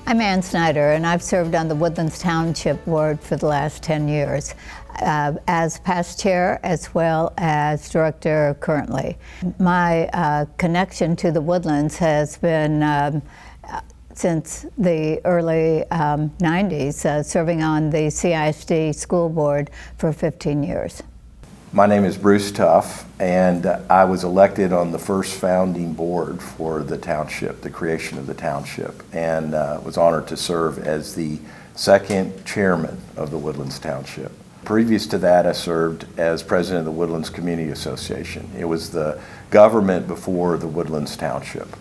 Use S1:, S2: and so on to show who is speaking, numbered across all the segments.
S1: I'm Ann Snyder, and I've served on the Woodlands Township Board for the last 10 years as past chair as well as director currently. My connection to the Woodlands has been since the early 90s, serving on the CISD school board for 15 years.
S2: My name is Bruce Tuff, and I was elected on the first founding board for the township, the creation of the township, and was honored to serve as the second chairman of the Woodlands Township. Previous to that, I served as president of the Woodlands Community Association. It was the government before the Woodlands Township.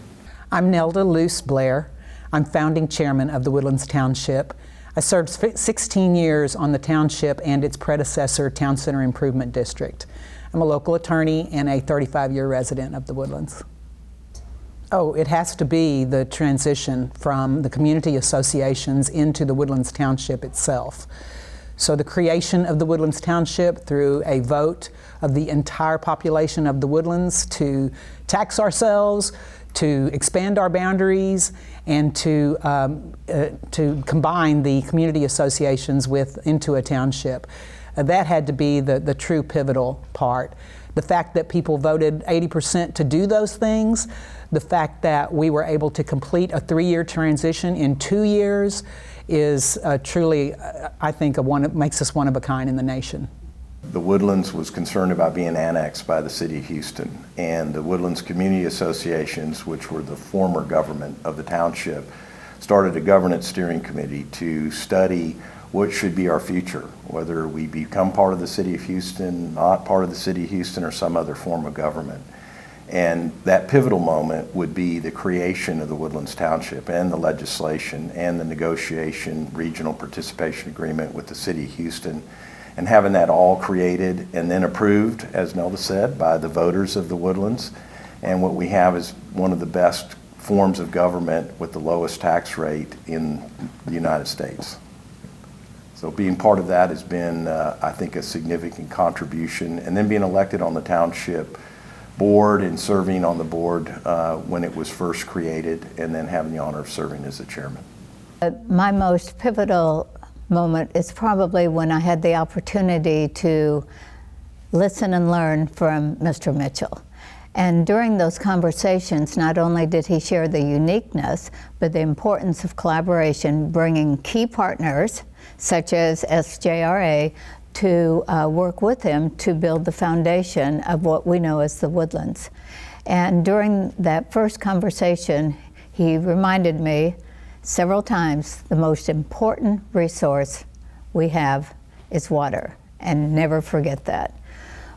S3: I'm Nelda Luce Blair. I'm founding chairman of the Woodlands Township. I served 16 years on the township and its predecessor, Town Center Improvement District. I'm a local attorney and a 35-year resident of the Woodlands. Oh, it has to be the transition from the community associations into the Woodlands Township itself. So the creation of the Woodlands Township through a vote of the entire population of the Woodlands to tax ourselves, to expand our boundaries, and to combine the community associations into a township. That had to be the true pivotal part. The fact that people voted 80% to do those things, the fact that we were able to complete a 3-year transition in 2 years is truly, I think, makes us one of a kind in the nation.
S2: The Woodlands was concerned about being annexed by the city of Houston, and the Woodlands Community Associations, which were the former government of the township, started a governance steering committee to study what should be our future, whether we become part of the city of Houston, not part of the city of Houston, or some other form of government. And that pivotal moment would be the creation of the Woodlands Township and the legislation and the negotiation regional participation agreement with the city of Houston, and having that all created and then approved, as Nelda said, by the voters of the Woodlands. And what we have is one of the best forms of government with the lowest tax rate in the United States. So being part of that has been, I think, a significant contribution. And then being elected on the township board and serving on the board when it was first created, and then having the honor of serving as the chairman.
S1: My most pivotal moment is probably when I had the opportunity to listen and learn from Mr. Mitchell. And during those conversations, not only did he share the uniqueness, but the importance of collaboration, bringing key partners, such as SJRA, to work with him to build the foundation of what we know as the Woodlands. And during that first conversation, he reminded me several times the most important resource we have is water, and never forget that.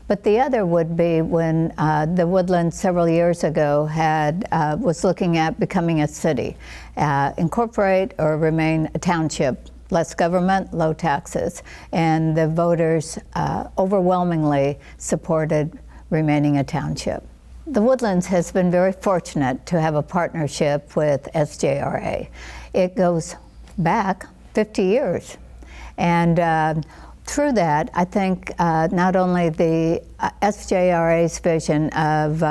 S1: But the other would be when the Woodlands several years ago was looking at becoming a city, incorporate or remain a township, less government, low taxes, and the voters overwhelmingly supported remaining a township. The Woodlands has been very fortunate to have a partnership with SJRA. It goes back 50 years. And through that, I think not only the SJRA's vision of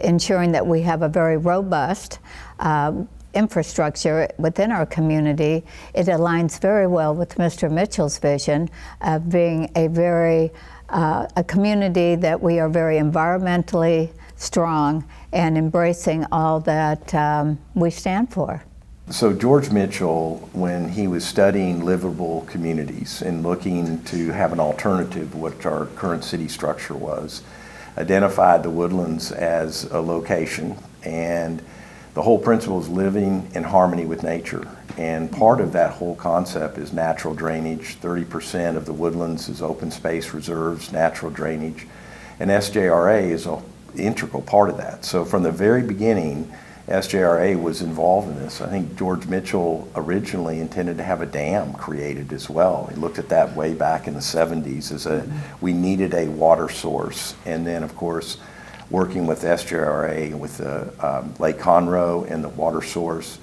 S1: ensuring that we have a very robust infrastructure within our community, it aligns very well with Mr. Mitchell's vision of being a community that we are very environmentally strong and embracing all that we stand for.
S2: So George Mitchell, when he was studying livable communities and looking to have an alternative to what our current city structure was, identified the Woodlands as a location, and the whole principle is living in harmony with nature. And part of that whole concept is natural drainage. 30% of the Woodlands is open space reserves, natural drainage, and SJRA is an integral part of that. So from the very beginning, SJRA was involved in this. I think George Mitchell originally intended to have a dam created as well. He looked at that way back in the 70s as we needed a water source. And then, of course, working with SJRA, with Lake Conroe and the water source,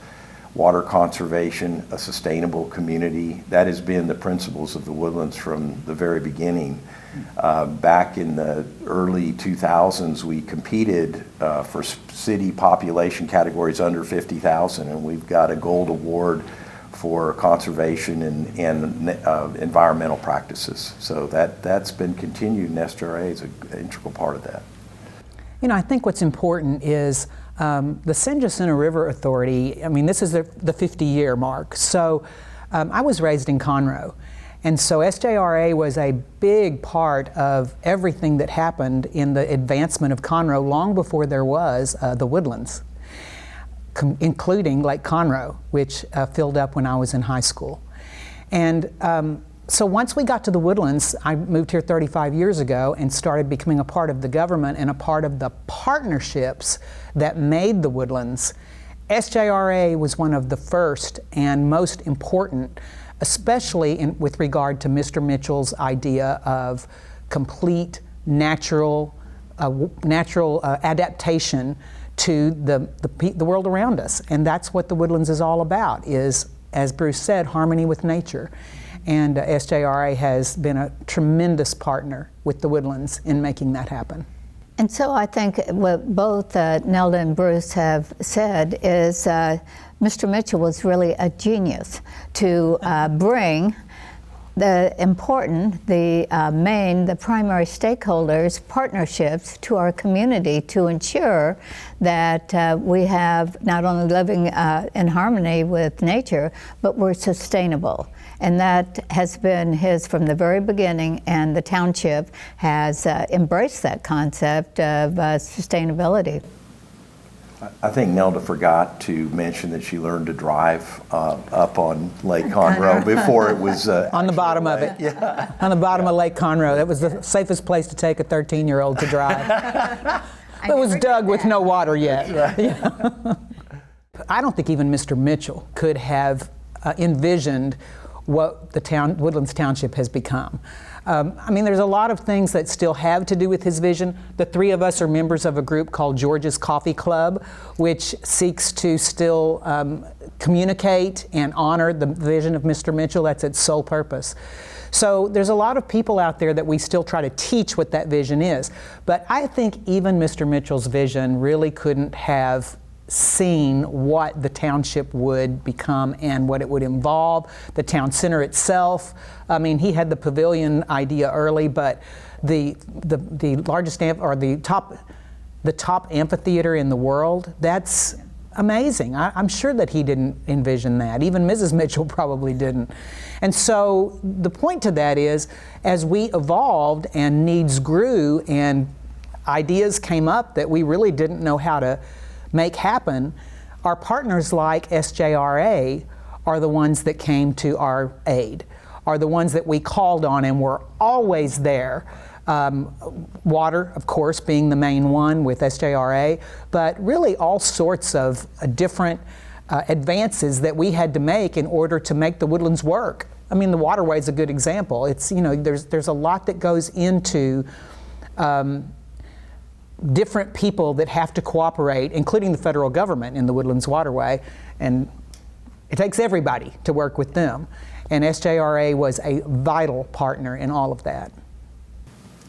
S2: water conservation, a sustainable community. That has been the principles of the Woodlands from the very beginning. Back in the early 2000s, we competed for city population categories under 50,000, and we've got a gold award for conservation and environmental practices. So that's been continued, and SJRA is an integral part of that.
S3: You know, I think what's important is the San Jacinto River Authority, I mean, this is the 50-year mark. So I was raised in Conroe. And so SJRA was a big part of everything that happened in the advancement of Conroe long before there was the Woodlands, including Lake Conroe, which filled up when I was in high school. And so once we got to the Woodlands, I moved here 35 years ago and started becoming a part of the government and a part of the partnerships that made the Woodlands. SJRA was one of the first and most important, especially with regard to Mr. Mitchell's idea of complete natural adaptation to the world around us. And that's what the Woodlands is all about, is, as Bruce said, harmony with nature. And SJRA has been a tremendous partner with the Woodlands in making that happen.
S1: And so I think what both Nelda and Bruce have said is Mr. Mitchell was really a genius to bring the important, the primary stakeholders, partnerships to our community to ensure that we have not only living in harmony with nature, but we're sustainable. And that has been his from the very beginning, and the township has embraced that concept of sustainability.
S2: I think Nelda forgot to mention that she learned to drive up on Lake Conroe before it was
S3: on the bottom of it.
S2: Yeah.
S3: On the bottom of Lake Conroe. That was the safest place to take a 13-year-old to drive. It was dug with no water yet.
S2: Right.
S3: Yeah. I don't think even Mr. Mitchell could have envisioned what the Woodlands Township has become. I mean, there's a lot of things that still have to do with his vision. The three of us are members of a group called George's Coffee Club, which seeks to still communicate and honor the vision of Mr. Mitchell. That's its sole purpose. So there's a lot of people out there that we still try to teach what that vision is. But I think even Mr. Mitchell's vision really couldn't have seen what the township would become and what it would involve, the town center itself. I mean, he had the pavilion idea early, but the largest or the top amphitheater in the world, that's amazing. I'm sure that he didn't envision that. Even Mrs. Mitchell probably didn't. And so the point to that is, as we evolved and needs grew and ideas came up that we really didn't know how to make happen, our partners like SJRA are the ones that came to our aid, are the ones that we called on and were always there. Water, of course, being the main one with SJRA, but really all sorts of different advances that we had to make in order to make the Woodlands work. I mean, the waterway is a good example. It's, you know, there's a lot that goes into different people that have to cooperate, including the federal government in the Woodlands Waterway, and it takes everybody to work with them. And SJRA was a vital partner in all of that.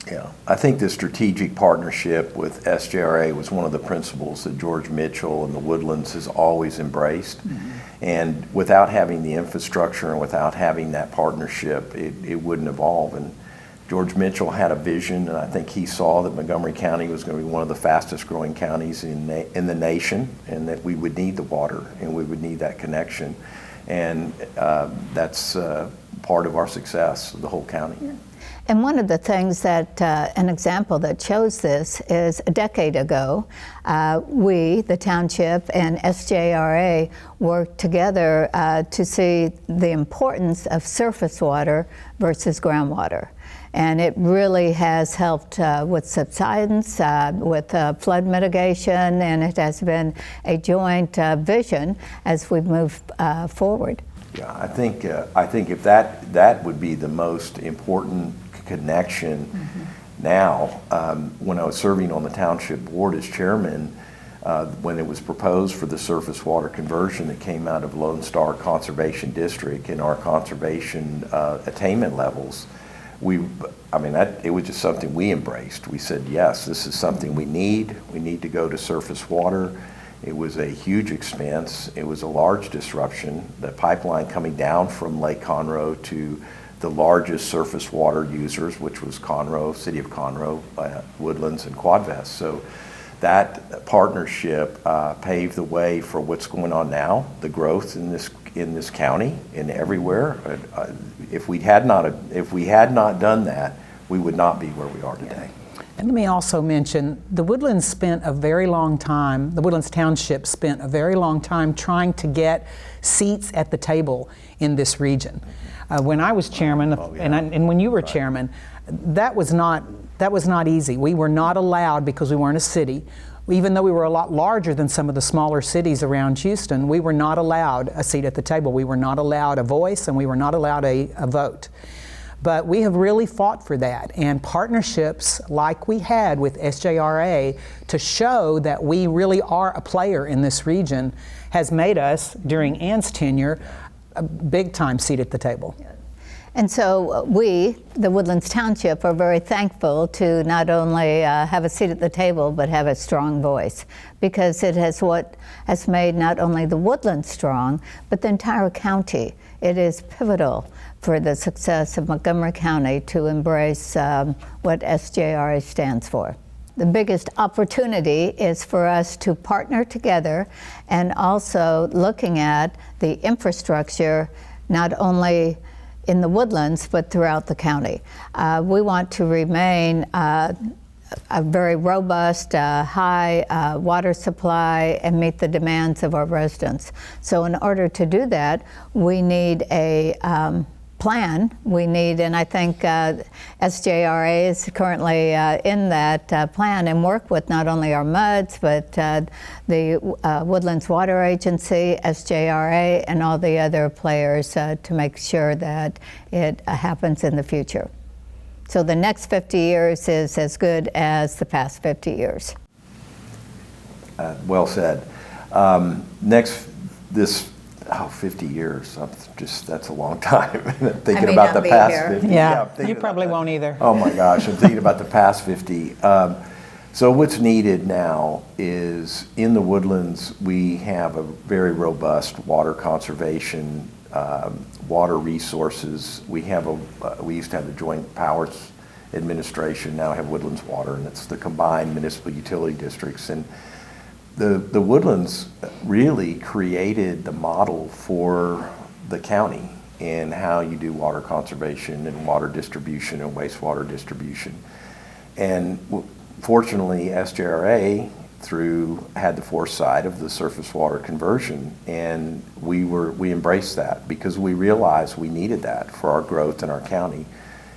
S2: Yeah, I think the strategic partnership with SJRA was one of the principles that George Mitchell and the Woodlands has always embraced. Mm-hmm. And without having the infrastructure and without having that partnership, it wouldn't evolve. And George Mitchell had a vision, and I think he saw that Montgomery County was going to be one of the fastest growing counties in the nation, and that we would need the water and we would need that connection. And that's part of our success of the whole county.
S1: Yeah. And one of the things that, an example that shows this is a decade ago, we, the township and SJRA, worked together to see the importance of surface water versus groundwater. And it really has helped with subsidence, with flood mitigation, and it has been a joint vision as we move forward.
S2: Yeah, I think if that would be the most important connection. Mm-hmm. Now, when I was serving on the township board as chairman, When it was proposed for the surface water conversion, it came out of Lone Star Conservation District, and our conservation attainment levels, it was just something we embraced. We said, yes, this is something we need. We need to go to surface water. It was a huge expense. It was a large disruption. The pipeline coming down from Lake Conroe to the largest surface water users, which was Conroe, City of Conroe, Woodlands, and Quadvest. So that partnership paved the way for what's going on now, the growth in this county and everywhere. If we had not done that, we would not be where we are today.
S3: And let me also mention, the Woodlands Township spent a very long time trying to get seats at the table in this region. When I was chairman, and when you were chairman, that was not easy. We were not allowed, because we weren't a city, even though we were a lot larger than some of the smaller cities around Houston, we were not allowed a seat at the table. We were not allowed a voice, and we were not allowed a vote. But we have really fought for that, and partnerships like we had with SJRA to show that we really are a player in this region has made us, during Ann's tenure, a big-time seat at the table.
S1: And so we, the Woodlands Township, are very thankful to not only have a seat at the table, but have a strong voice, because it has what has made not only the Woodlands strong, but the entire county. It is pivotal for the success of Montgomery County to embrace what SJRA stands for. The biggest opportunity is for us to partner together, and also looking at the infrastructure, not only in the Woodlands, but throughout the county. We want to remain a very robust, high water supply and meet the demands of our residents. So in order to do that, we need a plan. And I think SJRA is currently in that plan, and work with not only our MUDs, but the Woodlands Water Agency, SJRA, and all the other players to make sure that it happens in the future. So the next 50 years is as good as the past 50 years.
S2: Well said. 50 years, that's a long time. Thinking about the past 50.
S3: Yeah, you probably won't either.
S2: Oh my gosh, I'm thinking about the past 50. So what's needed now is, in the Woodlands, we have a very robust water conservation, water resources. We used to have the Joint Powers Administration, now have Woodlands Water, and it's the combined municipal utility districts. And the Woodlands really created the model for the county in how you do water conservation and water distribution and wastewater distribution. And fortunately, SJRA had the foresight of the surface water conversion, and we embraced that because we realized we needed that for our growth in our county.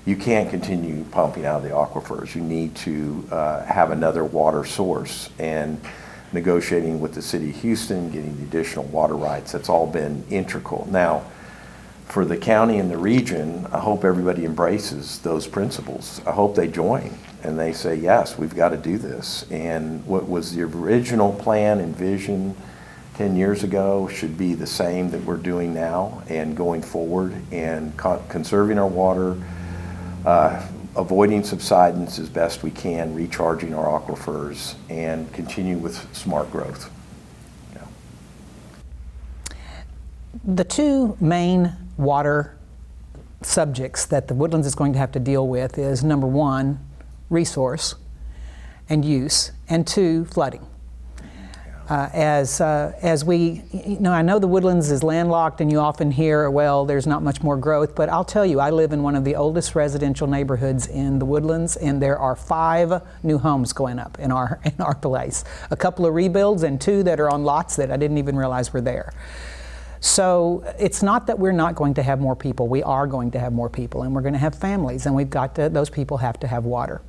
S2: You can't continue pumping out of the aquifers. You need to have another water source, and negotiating with the City of Houston, getting the additional water rights, that's all been integral. Now, for the county and the region, I hope everybody embraces those principles. I hope they join and they say, yes, we've got to do this. And what was the original plan and vision 10 years ago should be the same that we're doing now and going forward, and conserving our water, avoiding subsidence as best we can, recharging our aquifers, and continue with smart growth. Yeah.
S3: The two main water subjects that the Woodlands is going to have to deal with is, number one, resource and use, and two, flooding. As we, I know the Woodlands is landlocked, and you often hear, well, there's not much more growth, but I'll tell you, I live in one of the oldest residential neighborhoods in the Woodlands, and there are 5 new homes going up in our place. A couple of rebuilds, and 2 that are on lots that I didn't even realize were there. So it's not that we're not going to have more people. We are going to have more people, and we're going to have families, and those people have to have water.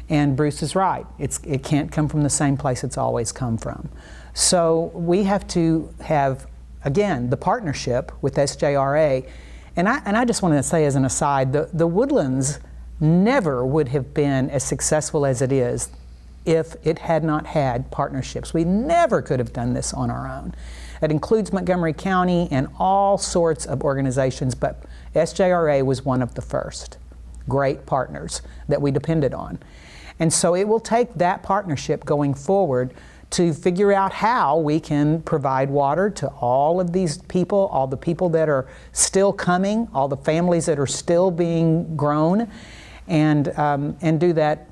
S3: And Bruce is right. It can't come from the same place it's always come from. So we have to have, again, the partnership with SJRA. And I just want to say as an aside, the Woodlands never would have been as successful as it is if it had not had partnerships. We never could have done this on our own. That includes Montgomery County and all sorts of organizations, but SJRA was one of the first great partners that we depended on. And so it will take that partnership going forward to figure out how we can provide water to all of these people, all the people that are still coming, all the families that are still being grown, and do that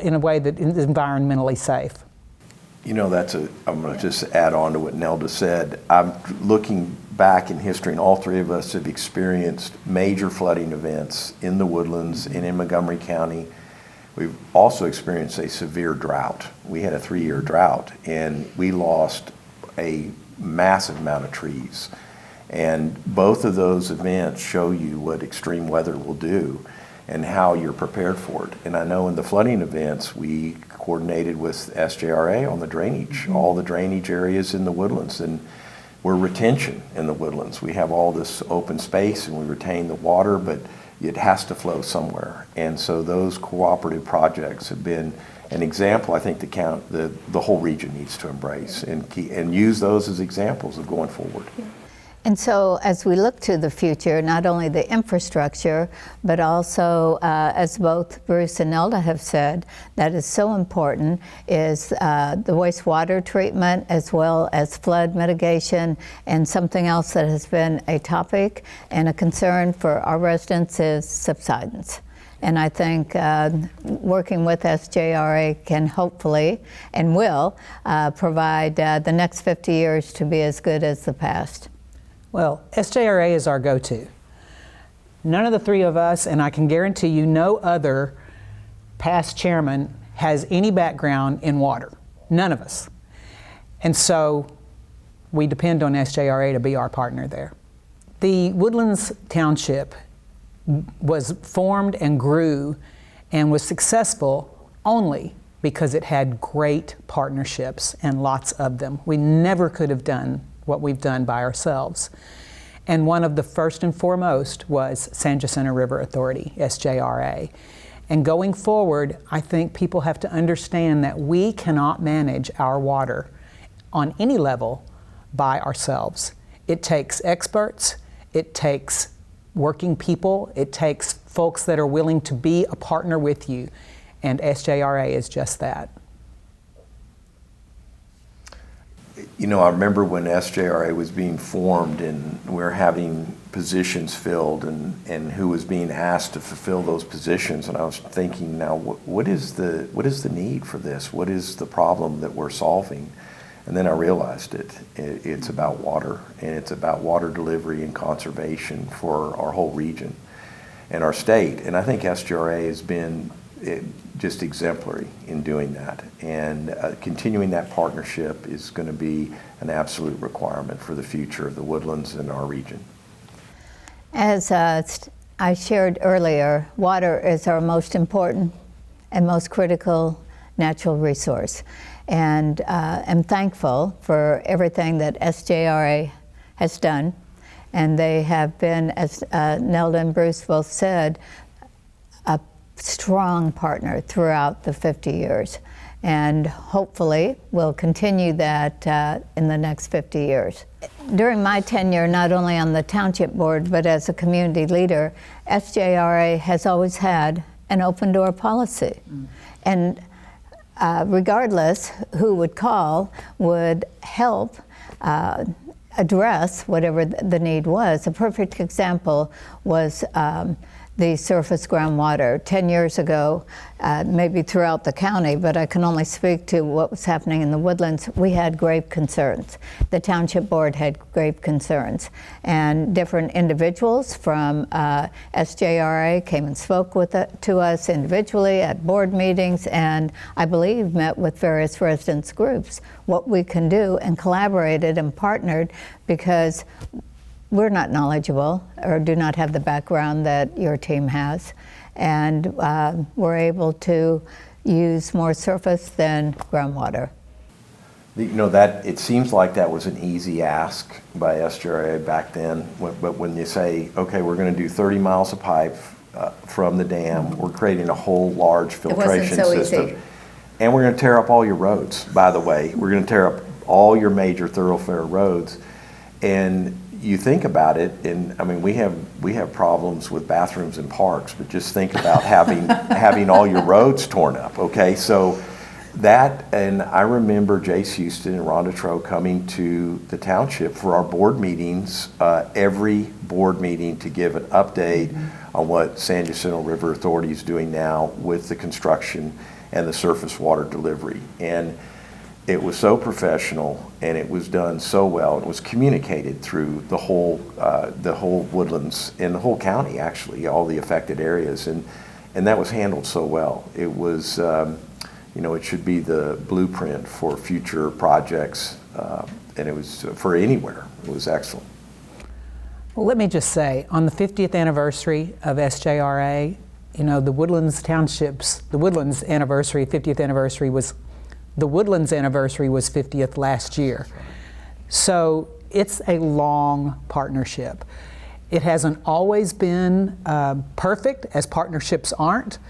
S3: in a way that is environmentally safe.
S2: You know, I'm going to just add on to what Nelda said. I'm looking back in history, and all three of us have experienced major flooding events in the Woodlands and in Montgomery County. We've also experienced a severe drought. We had a 3-year drought, and we lost a massive amount of trees. And both of those events show you what extreme weather will do and how you're prepared for it. And I know in the flooding events, we coordinated with SJRA on the drainage, all the drainage areas in the Woodlands, and we're retention in the Woodlands. We have all this open space and we retain the water, but it has to flow somewhere. And so those cooperative projects have been an example I think the whole region needs to embrace and use those as examples of going forward.
S1: And so as we look to the future, not only the infrastructure, but also, as both Bruce and Nelda have said, that is so important is the wastewater treatment as well as flood mitigation, and something else that has been a topic and a concern for our residents is subsidence. And I think working with SJRA can hopefully and will provide the next 50 years to be as good as the past.
S3: Well, SJRA is our go-to. None of the three of us, and I can guarantee you no other past chairman has any background in water. None of us. And so we depend on SJRA to be our partner there. The Woodlands Township was formed and grew and was successful only because it had great partnerships and lots of them. We never could have done what we've done by ourselves. And one of the first and foremost was San Jacinto River Authority, SJRA. And going forward, I think people have to understand that we cannot manage our water on any level by ourselves. It takes experts, it takes working people, it takes folks that are willing to be a partner with you, and SJRA is just that.
S2: You know, I remember when SJRA was being formed and we were having positions filled and who was being asked to fulfill those positions, and I was thinking, now what is the need for this? What is the problem that we're solving? And then I realized it's about water, and it's about water delivery and conservation for our whole region and our state. And I think SJRA has been just exemplary in doing that. And continuing that partnership is going to be an absolute requirement for the future of the Woodlands and our region.
S1: As I shared earlier, water is our most important and most critical natural resource. And I'm thankful for everything that SJRA has done. And they have been, as Nelda and Bruce both said, a strong partner throughout the 50 years. And hopefully we'll continue that in the next 50 years. During my tenure, not only on the Township Board, but as a community leader, SJRA has always had an open door policy. And regardless who would call, would help address whatever the need was. A perfect example was the surface groundwater. 10 years ago, maybe throughout the county, but I can only speak to what was happening in the Woodlands, we had grave concerns. The Township Board had grave concerns. And different individuals from SJRA came and spoke to us individually at board meetings, and I believe met with various residents groups, what we can do, and collaborated and partnered, because we're not knowledgeable or do not have the background that your team has. And we're able to use more surface than groundwater.
S2: You know, that it seems like that was an easy ask by SJRA back then, but when you say, okay, we're going to do 30 miles of pipe from the dam, we're creating a whole large filtration system. And we're going to tear up all your roads, by the way. We're going to tear up all your major thoroughfare roads. And you think about it, and I mean, we have problems with bathrooms in parks, but just think about having all your roads torn up, okay? So that, and I remember Jace Houston and Rhonda Troe coming to the township for our board meetings, every board meeting, to give an update on what San Jacinto River Authority is doing now with the construction and the surface water delivery. And it was so professional, and it was done so well. It was communicated through the whole Woodlands and the whole county, actually, all the affected areas, and that was handled so well. It was, it should be the blueprint for future projects, and it was for anywhere. It was excellent.
S3: Well, let me just say, on the 50th anniversary of SJRA, the Woodlands Townships, the Woodlands anniversary, 50th anniversary was. The Woodlands anniversary was 50th last year. So it's a long partnership. It hasn't always been perfect, as partnerships aren't,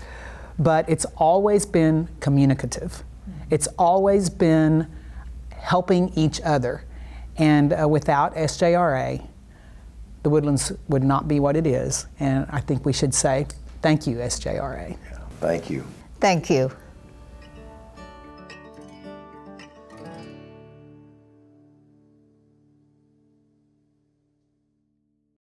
S3: but it's always been communicative. It's always been helping each other. And without SJRA, the Woodlands would not be what it is. And I think we should say, thank you, SJRA.
S2: Thank you.
S1: Thank you.